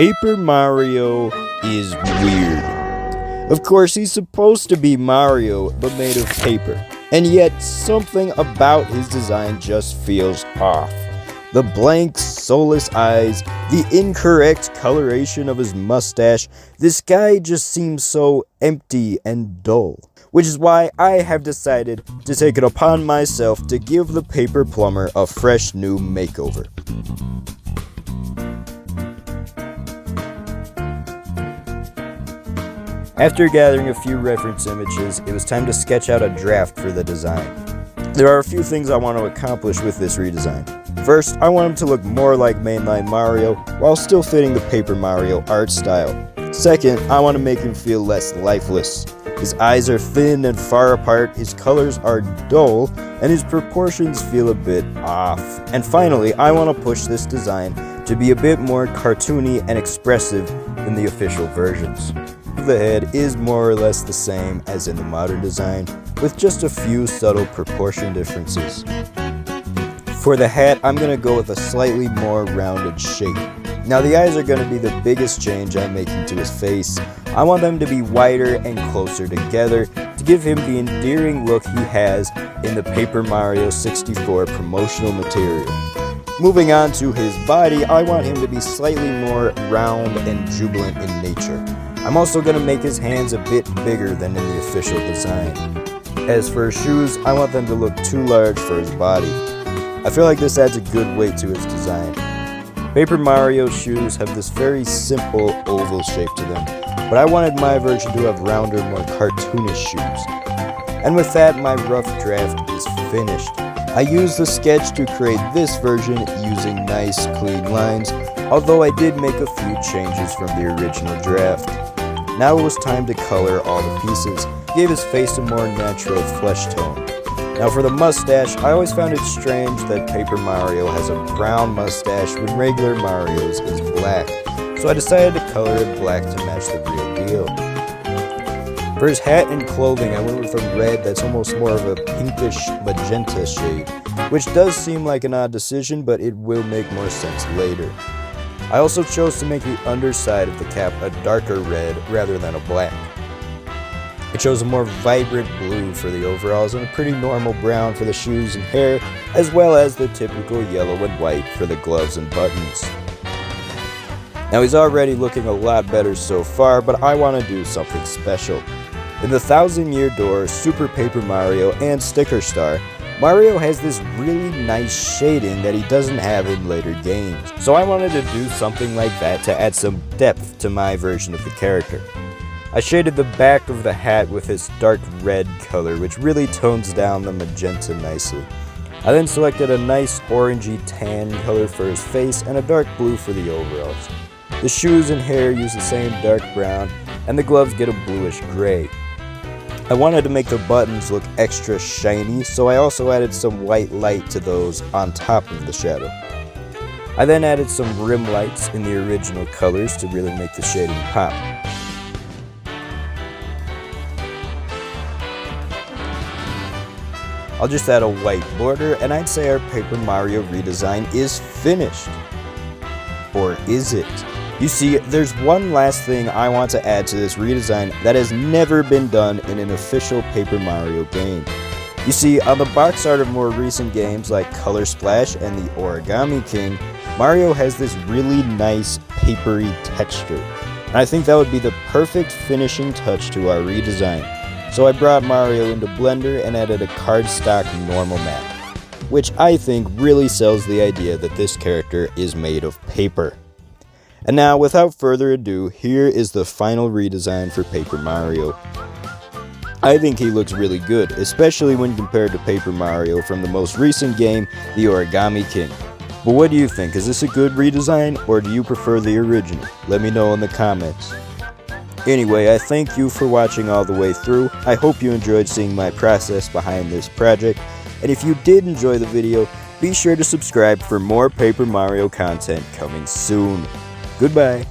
Paper Mario is weird. Of course, he's supposed to be Mario, but made of paper. And yet, something about his design just feels off. The blank, soulless eyes, the incorrect coloration of his mustache, this guy just seems so empty and dull. Which is why I have decided to take it upon myself to give the paper plumber a fresh new makeover. After gathering a few reference images, it was time to sketch out a draft for the design. There are a few things I want to accomplish with this redesign. First, I want him to look more like mainline Mario, while still fitting the Paper Mario art style. Second, I want to make him feel less lifeless. His eyes are thin and far apart, his colors are dull, and his proportions feel a bit off. And finally, I want to push this design to be a bit more cartoony and expressive than the official versions. The head is more or less the same as in the modern design, with just a few subtle proportion differences. For the hat, I'm going to go with a slightly more rounded shape. Now the eyes are going to be the biggest change I'm making to his face. I want them to be wider and closer together to give him the endearing look he has in the Paper Mario 64 promotional material. Moving on to his body, I want him to be slightly more round and jubilant in nature. I'm also going to make his hands a bit bigger than in the official design. As for his shoes, I want them to look too large for his body. I feel like this adds a good weight to his design. Paper Mario's shoes have this very simple oval shape to them, but I wanted my version to have rounder, more cartoonish shoes. And with that, my rough draft is finished. I used the sketch to create this version using nice, clean lines, although I did make a few changes from the original draft. Now it was time to color all the pieces, gave his face a more natural flesh tone. Now for the mustache, I always found it strange that Paper Mario has a brown mustache when regular Mario's is black, so I decided to color it black to match the real deal. For his hat and clothing, I went with a red that's almost more of a pinkish magenta shade, which does seem like an odd decision, but it will make more sense later. I also chose to make the underside of the cap a darker red rather than a black. I chose a more vibrant blue for the overalls and a pretty normal brown for the shoes and hair, as well as the typical yellow and white for the gloves and buttons. Now he's already looking a lot better so far, but I want to do something special. In the 1000-Year Door, Super Paper Mario, and Sticker Star, Mario has this really nice shading that he doesn't have in later games. So I wanted to do something like that to add some depth to my version of the character. I shaded the back of the hat with this dark red color, which really tones down the magenta nicely. I then selected a nice orangey tan color for his face and a dark blue for the overalls. The shoes and hair use the same dark brown, and the gloves get a bluish gray. I wanted to make the buttons look extra shiny, so I also added some white light to those on top of the shadow. I then added some rim lights in the original colors to really make the shading pop. I'll just add a white border, and I'd say our Paper Mario redesign is finished. Or is it? You see, there's one last thing I want to add to this redesign that has never been done in an official Paper Mario game. You see, on the box art of more recent games like Color Splash and the Origami King, Mario has this really nice papery texture. And I think that would be the perfect finishing touch to our redesign. So I brought Mario into Blender and added a cardstock normal map, which I think really sells the idea that this character is made of paper. And now, without further ado, here is the final redesign for Paper Mario. I think he looks really good, especially when compared to Paper Mario from the most recent game, the Origami King. But what do you think? Is this a good redesign, or do you prefer the original? Let me know in the comments. Anyway, I thank you for watching all the way through. I hope you enjoyed seeing my process behind this project. And if you did enjoy the video, be sure to subscribe for more Paper Mario content coming soon. Goodbye.